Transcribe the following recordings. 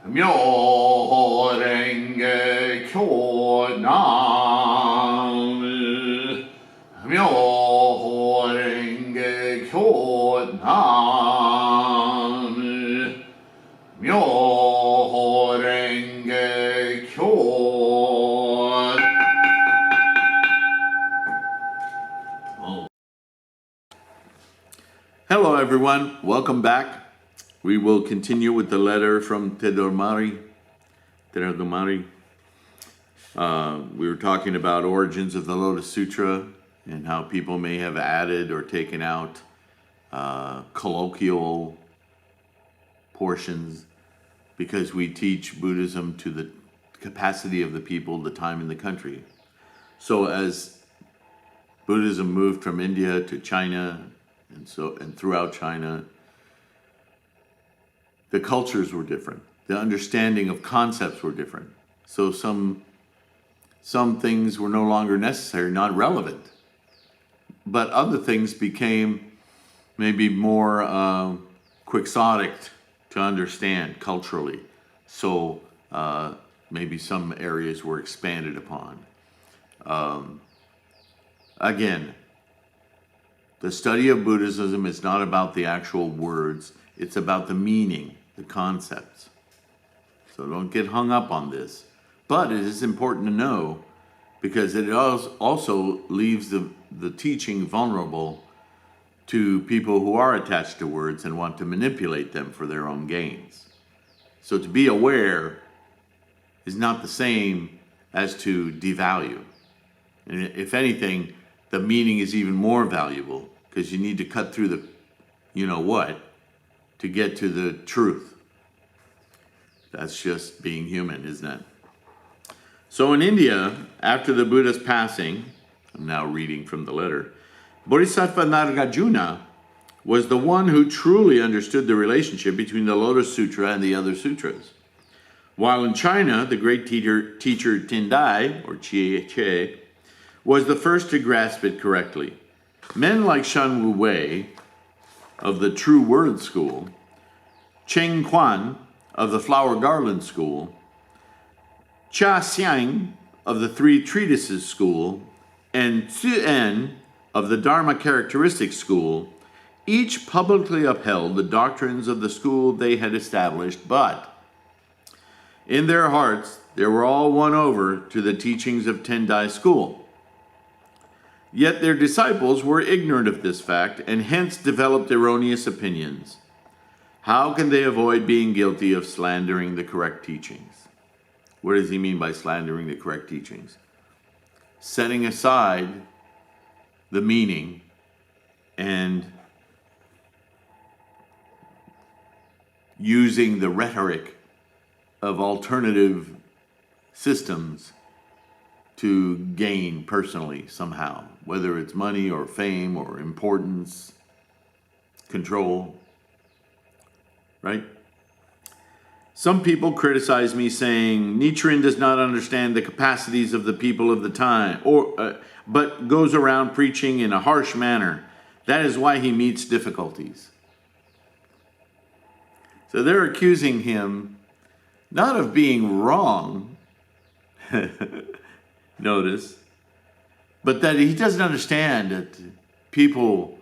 Myoho Renge Kyo Nam Myoho Renge Kyo Nam Myoho Renge Kyo. Hello everyone, welcome back. We will continue with the letter from Teradomari. We were talking about origins of the Lotus Sutra and how people may have added or taken out colloquial portions because we teach Buddhism to the capacity of the people, the time, and the country. So as Buddhism moved from India to China and throughout China, the cultures were different. The understanding of concepts were different. So some things were no longer necessary, not relevant. But other things became maybe more quixotic to understand culturally. So maybe some areas were expanded upon. Again, the study of Buddhism is not about the actual words. It's about the meaning, the concepts. So don't get hung up on this. But it is important to know because it also leaves the teaching vulnerable to people who are attached to words and want to manipulate them for their own gains. So to be aware is not the same as to devalue. And if anything, the meaning is even more valuable because you need to cut through the you-know-what to get to the truth. That's just being human, isn't it? So in India, after the Buddha's passing, I'm now reading from the letter, Bodhisattva Nagarjuna was the one who truly understood the relationship between the Lotus Sutra and the other sutras. While in China, the great teacher Tendai, or Chie, was the first to grasp it correctly. Men like Shan Wu Wei of the True Word School, Cheng Quan of the Flower Garland School, Cha Xiang of the Three Treatises School, and Tzu En of the Dharma Characteristics School, each publicly upheld the doctrines of the school they had established, but in their hearts they were all won over to the teachings of Tendai school. Yet their disciples were ignorant of this fact and hence developed erroneous opinions. How can they avoid being guilty of slandering the correct teachings? What does he mean by slandering the correct teachings? Setting aside the meaning and using the rhetoric of alternative systems to gain personally somehow, whether it's money or fame or importance, control, right? Some people criticize me saying Nichiren does not understand the capacities of the people of the time, but goes around preaching in a harsh manner. That is why he meets difficulties. So they're accusing him not of being wrong, notice, but that he doesn't understand that people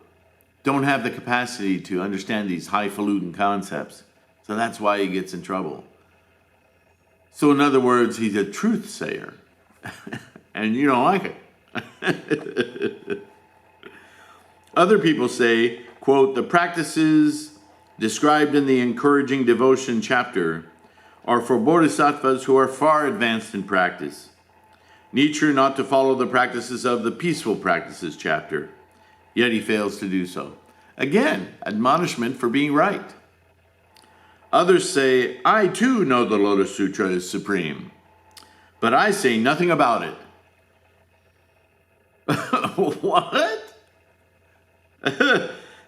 don't have the capacity to understand these highfalutin concepts. So that's why he gets in trouble. So in other words, he's a truth sayer. And you don't like it. Other people say, quote, the practices described in the encouraging devotion chapter are for bodhisattvas who are far advanced in practice. Nichiren ought to follow the practices of the peaceful practices chapter, yet he fails to do so. Again, admonishment for being right. Others say, I too know the Lotus Sutra is supreme, but I say nothing about it. What?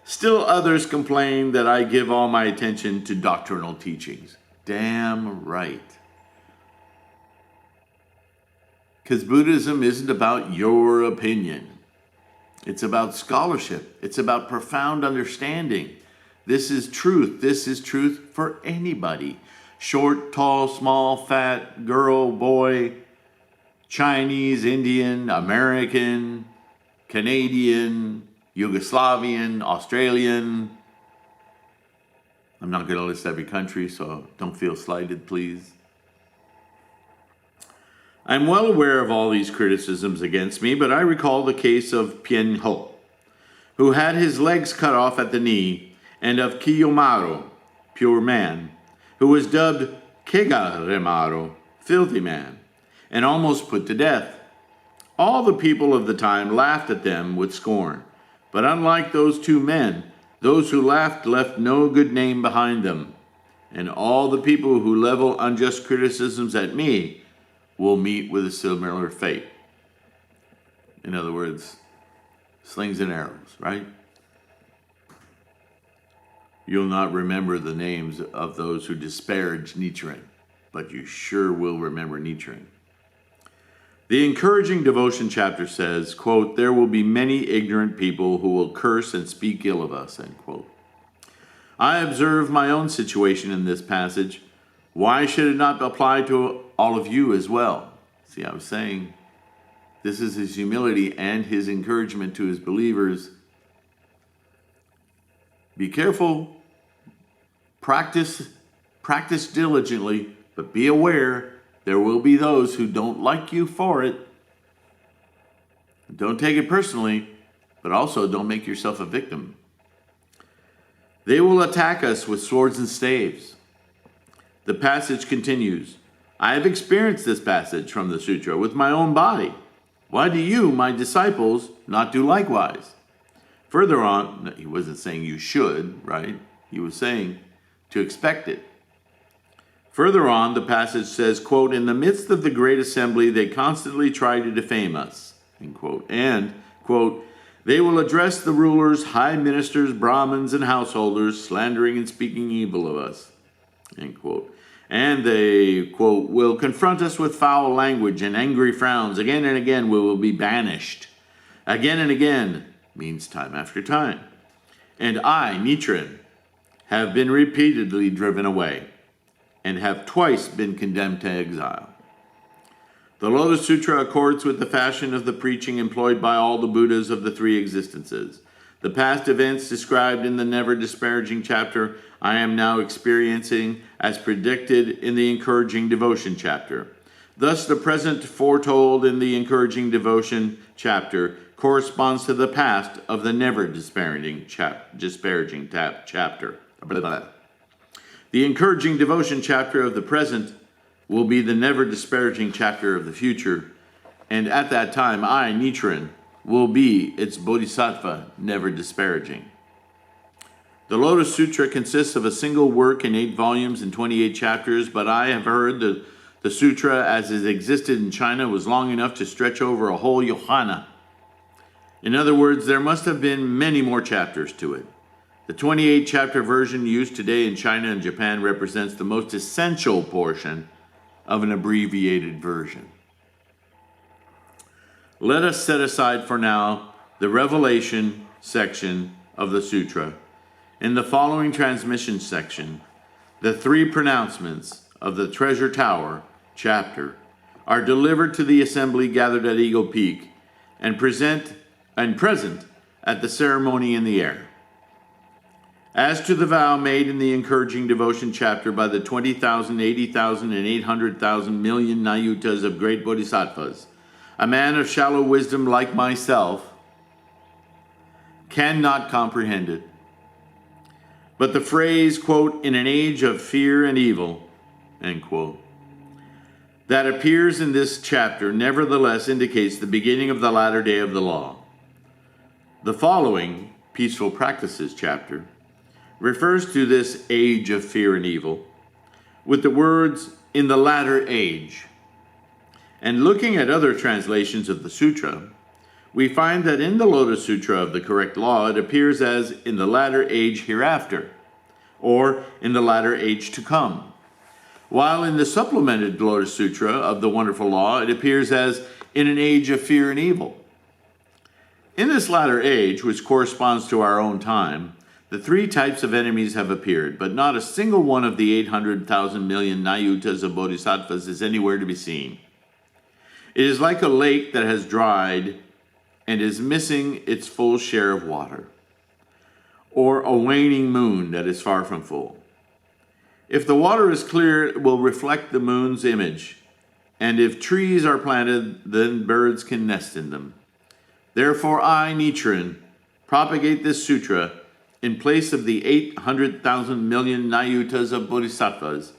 Still others complain that I give all my attention to doctrinal teachings. Damn right. Because Buddhism isn't about your opinion. It's about scholarship. It's about profound understanding. This is truth. This is truth for anybody. short, tall, small, fat, girl, boy, Chinese, Indian, American, Canadian, Yugoslavian, Australian. I'm not going to list every country, so don't feel slighted, please. I'm well aware of all these criticisms against me, but I recall the case of Pian Ho, who had his legs cut off at the knee, and of Kiyomaru, pure man, who was dubbed Kegaremaru, filthy man, and almost put to death. All the people of the time laughed at them with scorn, but unlike those two men, those who laughed left no good name behind them, and all the people who level unjust criticisms at me will meet with a similar fate. In other words, slings and arrows, right? You'll not remember the names of those who disparage Nichiren, but you sure will remember Nichiren. The encouraging devotion chapter says, quote, there will be many ignorant people who will curse and speak ill of us, end quote. I observe my own situation in this passage. Why should it not apply to all of you as well? See, I was saying, this is his humility and his encouragement to his believers. Be careful, practice diligently, but be aware there will be those who don't like you for it. Don't take it personally, but also don't make yourself a victim. They will attack us with swords and staves. The passage continues, I have experienced this passage from the sutra with my own body. Why do you, my disciples, not do likewise? Further on, he wasn't saying you should, right? He was saying to expect it. Further on, the passage says, quote, in the midst of the great assembly, they constantly try to defame us, end quote. And, quote, they will address the rulers, high ministers, Brahmins, and householders, slandering and speaking evil of us, end quote. And they, quote, will confront us with foul language and angry frowns. Again and again we will be banished. Again and again means time after time. And I, Nichiren, have been repeatedly driven away, and have twice been condemned to exile. The Lotus Sutra accords with the fashion of the preaching employed by all the Buddhas of the three existences. The past events described in the never disparaging chapter I am now experiencing as predicted in the encouraging devotion chapter. Thus the present foretold in the encouraging devotion chapter corresponds to the past of the never disparaging chapter. Blah, blah. The encouraging devotion chapter of the present will be the never disparaging chapter of the future, and at that time I, Nichiren, will be its bodhisattva, never disparaging. The Lotus Sutra consists of a single work in 8 volumes and 28 chapters, but I have heard that the sutra as it existed in China was long enough to stretch over a whole yohana. In other words, there must have been many more chapters to it. The 28-chapter version used today in China and Japan represents the most essential portion of an abbreviated version. Let us set aside for now the revelation section of the sutra. In the following transmission section, the 3 pronouncements of the Treasure Tower chapter are delivered to the assembly gathered at Eagle Peak and present at the ceremony in the air. As to the vow made in the encouraging devotion chapter by the 20,000, 80,000, and 800,000 million Nayutas of great bodhisattvas, a man of shallow wisdom like myself cannot comprehend it. But the phrase, quote, in an age of fear and evil, end quote, that appears in this chapter nevertheless indicates the beginning of the latter day of the law. The following, Peaceful Practices chapter, refers to this age of fear and evil with the words, in the latter age. And looking at other translations of the sutra, we find that in the Lotus Sutra of the correct law, it appears as in the latter age hereafter, or in the latter age to come. While in the supplemented Lotus Sutra of the wonderful law, it appears as in an age of fear and evil. In this latter age, which corresponds to our own time, The three types of enemies have appeared, but not a single one of the 800,000 million Nayutas of Bodhisattvas is anywhere to be seen. It is like a lake that has dried and is missing its full share of water, or a waning moon that is far from full. If the water is clear, it will reflect the moon's image, and if trees are planted, then birds can nest in them. Therefore I, Nichiren, propagate this sutra in place of the 800,000 million Nayutas of Bodhisattvas.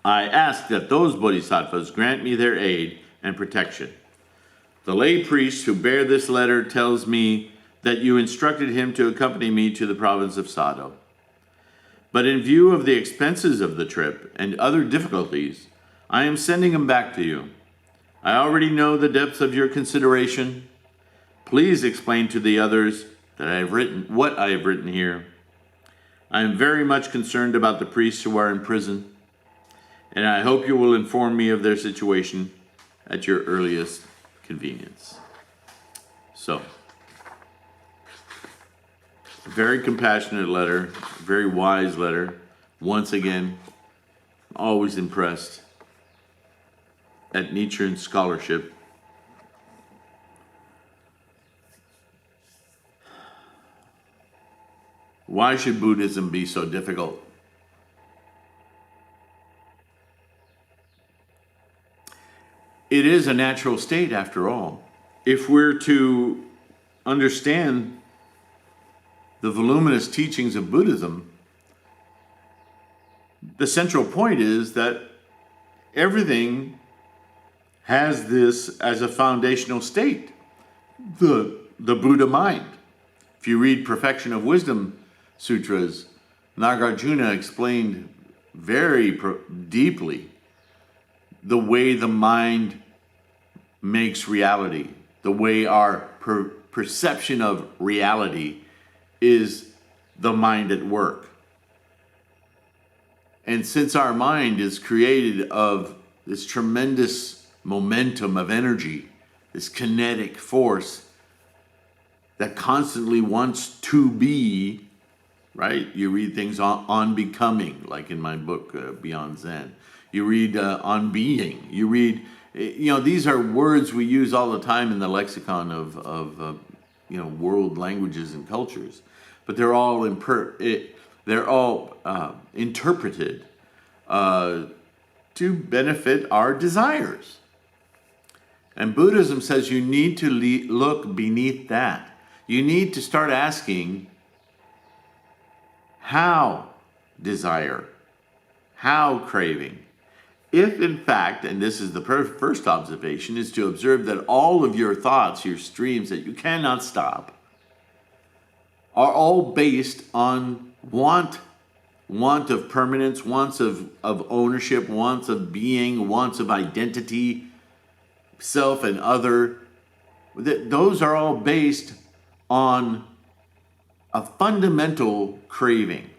I ask that those Bodhisattvas grant me their aid and protection. The lay priest who bear this letter tells me that you instructed him to accompany me to the province of Sado. But in view of the expenses of the trip and other difficulties, I am sending him back to you. I already know the depths of your consideration. Please explain to the others that what I have written here. I am very much concerned about the priests who are in prison, and I hope you will inform me of their situation at your earliest convenience. So, very compassionate letter, very wise letter. Once again, always impressed at Nichiren's scholarship. Why should Buddhism be so difficult? It is a natural state, after all. If we're to understand the voluminous teachings of Buddhism, the central point is that everything has this as a foundational state, the Buddha mind. If you read Perfection of Wisdom sutras, Nagarjuna explained very deeply the way the mind makes reality, the way our perception of reality is the mind at work. And since our mind is created of this tremendous momentum of energy, this kinetic force that constantly wants to be, right? You read things on becoming, like in my book, Beyond Zen. You read on being. You read, these are words we use all the time in the lexicon of world languages and cultures. But they're all interpreted to benefit our desires. And Buddhism says you need to look beneath that. You need to start asking, how desire? How craving? If in fact, and this is the first observation, is to observe that all of your thoughts, your streams that you cannot stop, are all based on want of permanence, wants of ownership, wants of being, wants of identity, self and other. Those are all based on a fundamental craving.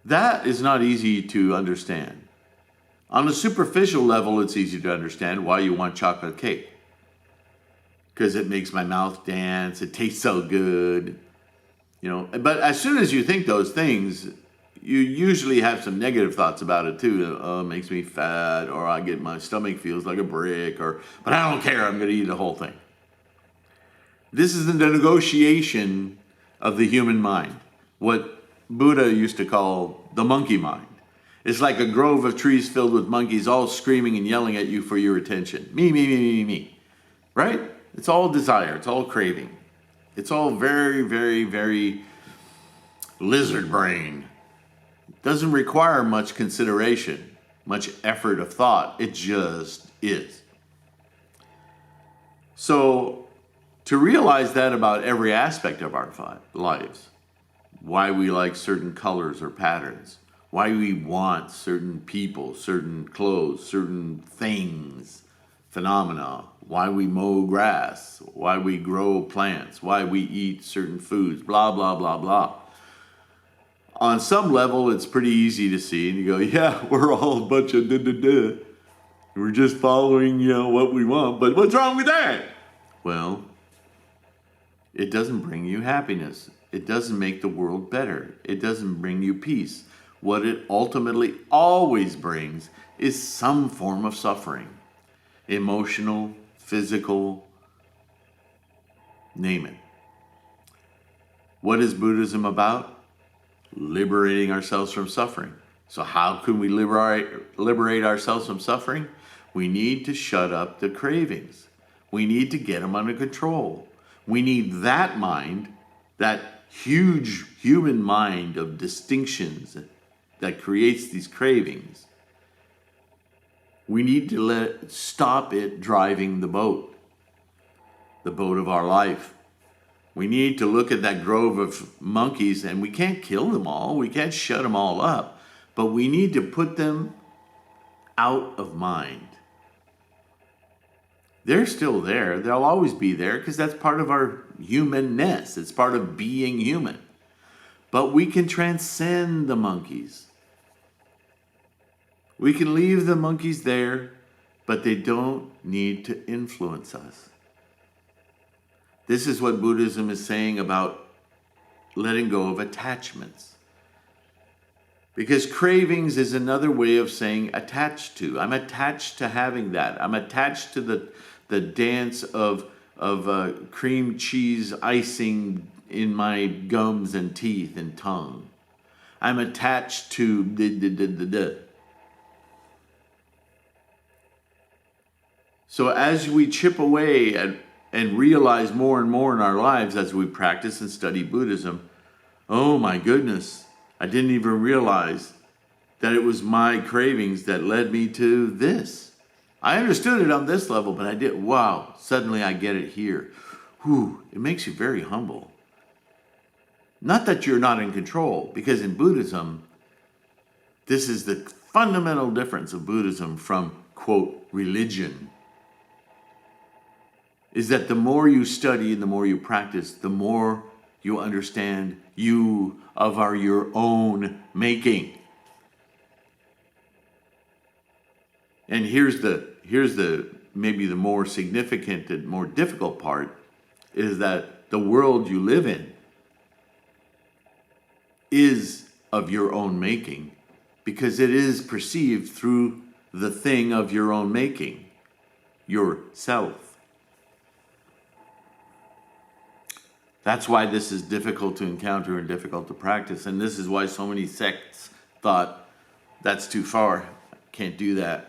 That is not easy to understand. On a superficial level, it's easy to understand why you want chocolate cake. Because it makes my mouth dance, it tastes so good. But as soon as you think those things, you usually have some negative thoughts about it too. Oh, it makes me fat, or my stomach feels like a brick, but I don't care, I'm going to eat the whole thing. This is the negotiation of the human mind, what Buddha used to call the monkey mind. It's like a grove of trees filled with monkeys all screaming and yelling at you for your attention. Me, me, me, me, me. Right? It's all desire. It's all craving. It's all very, very, very lizard brain. It doesn't require much consideration, much effort of thought. It just is. So, to realize that about every aspect of our lives, why we like certain colors or patterns, why we want certain people, certain clothes, certain things, phenomena, why we mow grass, why we grow plants, why we eat certain foods, blah, blah, blah, blah. On some level, it's pretty easy to see, and you go, yeah, we're all a bunch of da-da-da. We're just following, what we want, but what's wrong with that? Well, It doesn't bring you happiness. It doesn't make the world better. It doesn't bring you peace. What it ultimately always brings is some form of suffering. Emotional, physical, name it. What is Buddhism about? Liberating ourselves from suffering. So how can we liberate ourselves from suffering? We need to shut up the cravings. We need to get them under control. We need that mind, that huge human mind of distinctions that creates these cravings. We need to stop it driving the boat of our life. We need to look at that grove of monkeys, and we can't kill them all. We can't shut them all up. But we need to put them out of mind. They're still there. They'll always be there because that's part of our humanness. It's part of being human. But we can transcend the monkeys. We can leave the monkeys there, but they don't need to influence us. This is what Buddhism is saying about letting go of attachments. Because cravings is another way of saying attached to. I'm attached to having that. I'm attached to the dance of cream cheese icing in my gums and teeth and tongue. I'm attached to So as we chip away and realize more and more in our lives as we practice and study Buddhism, oh my goodness, I didn't even realize that it was my cravings that led me to this. I understood it on this level, but I did, wow, suddenly I get it here. Whew, it makes you very humble. Not that you're not in control, because in Buddhism, this is the fundamental difference of Buddhism from, quote, religion, is that the more you study and the more you practice, the more you understand you are your own making. And here's the maybe the more significant and more difficult part is that the world you live in is of your own making because it is perceived through the thing of your own making, yourself. That's why this is difficult to encounter and difficult to practice. And this is why so many sects thought, that's too far. Can't do that.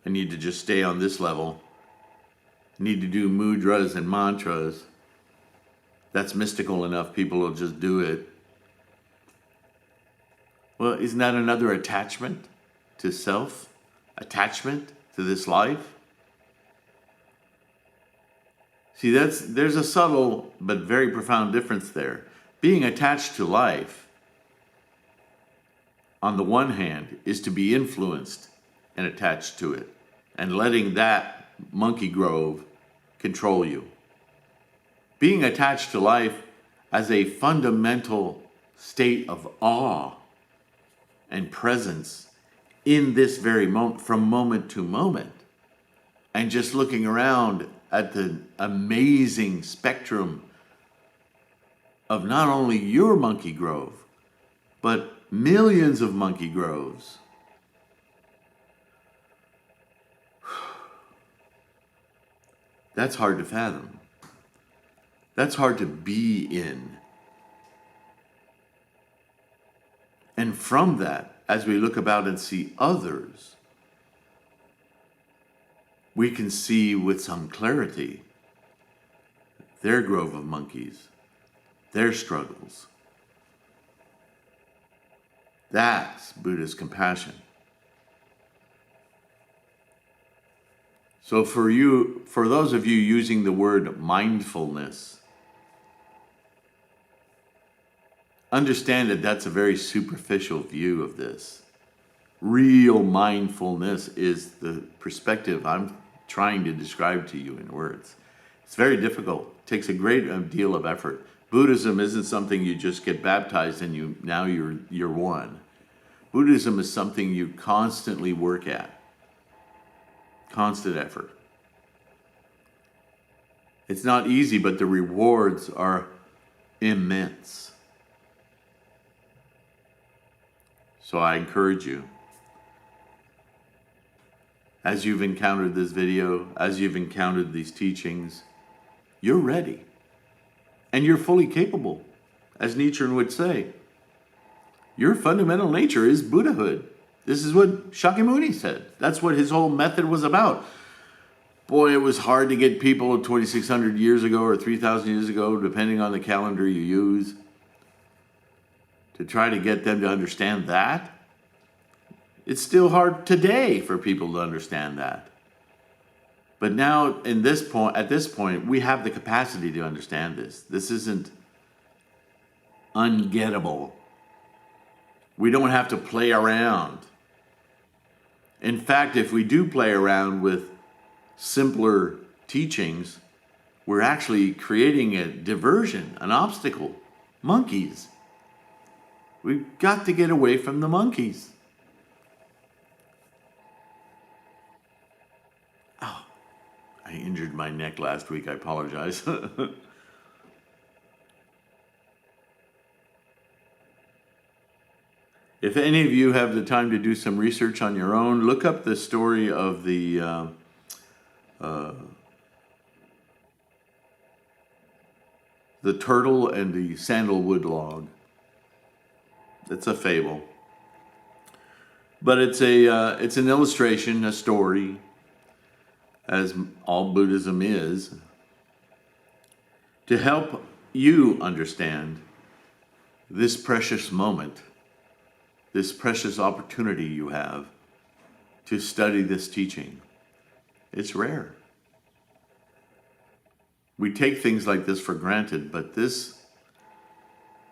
I need to just stay on this level. I need to do mudras and mantras. That's mystical enough. People will just do it. Well, isn't that another attachment to self? Attachment to this life? See, there's a subtle but very profound difference there. Being attached to life, on the one hand, is to be influenced and attached to it, and letting that monkey grove control you. Being attached to life as a fundamental state of awe and presence in this very moment, from moment to moment, and just looking around at the amazing spectrum of not only your monkey grove, but millions of monkey groves. That's hard to fathom. That's hard to be in. And from that, as we look about and see others, we can see with some clarity their grove of monkeys, their struggles. That's Buddha's compassion. So for those of you using the word mindfulness, understand that that's a very superficial view of this. Real mindfulness is the perspective I'm trying to describe to you in words. It's very difficult. It takes a great deal of effort. Buddhism isn't something you just get baptized and you're one. Buddhism is something you constantly work at. Constant effort. It's not easy, but the rewards are immense. So I encourage you, as you've encountered this video, as you've encountered these teachings, you're ready. And you're fully capable. As Nichiren would say, your fundamental nature is Buddhahood. This is what Shakyamuni said. That's what his whole method was about. Boy, it was hard to get people 2,600 years ago or 3,000 years ago, depending on the calendar you use, to try to get them to understand that. It's still hard today for people to understand that. But now, at this point, we have the capacity to understand this. This isn't ungettable. We don't have to play around. In fact, if we do play around with simpler teachings, we're actually creating a diversion, an obstacle. Monkeys. We've got to get away from the monkeys. Oh, I injured my neck last week. I apologize. If any of you have the time to do some research on your own, look up the story of the turtle and the sandalwood log. It's a fable, but it's an illustration, a story, as all Buddhism is, to help you understand this precious moment. This precious opportunity you have to study this teaching. It's rare. We take things like this for granted, but this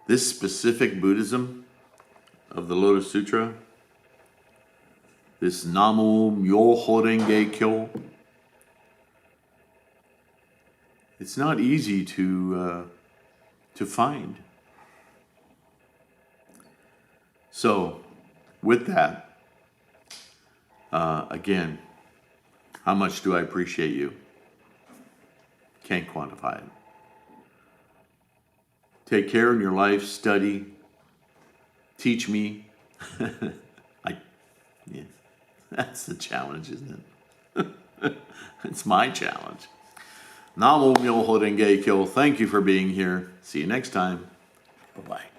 specific Buddhism of the Lotus Sutra, this Namo Myoho Renge Kyo, it's not easy to find. So, with that, again, how much do I appreciate you? Can't quantify it. Take care in your life, study, teach me. Yes, that's the challenge, isn't it? It's my challenge. Namo Myoho Renge Kyo. Thank you for being here. See you next time. Bye-bye.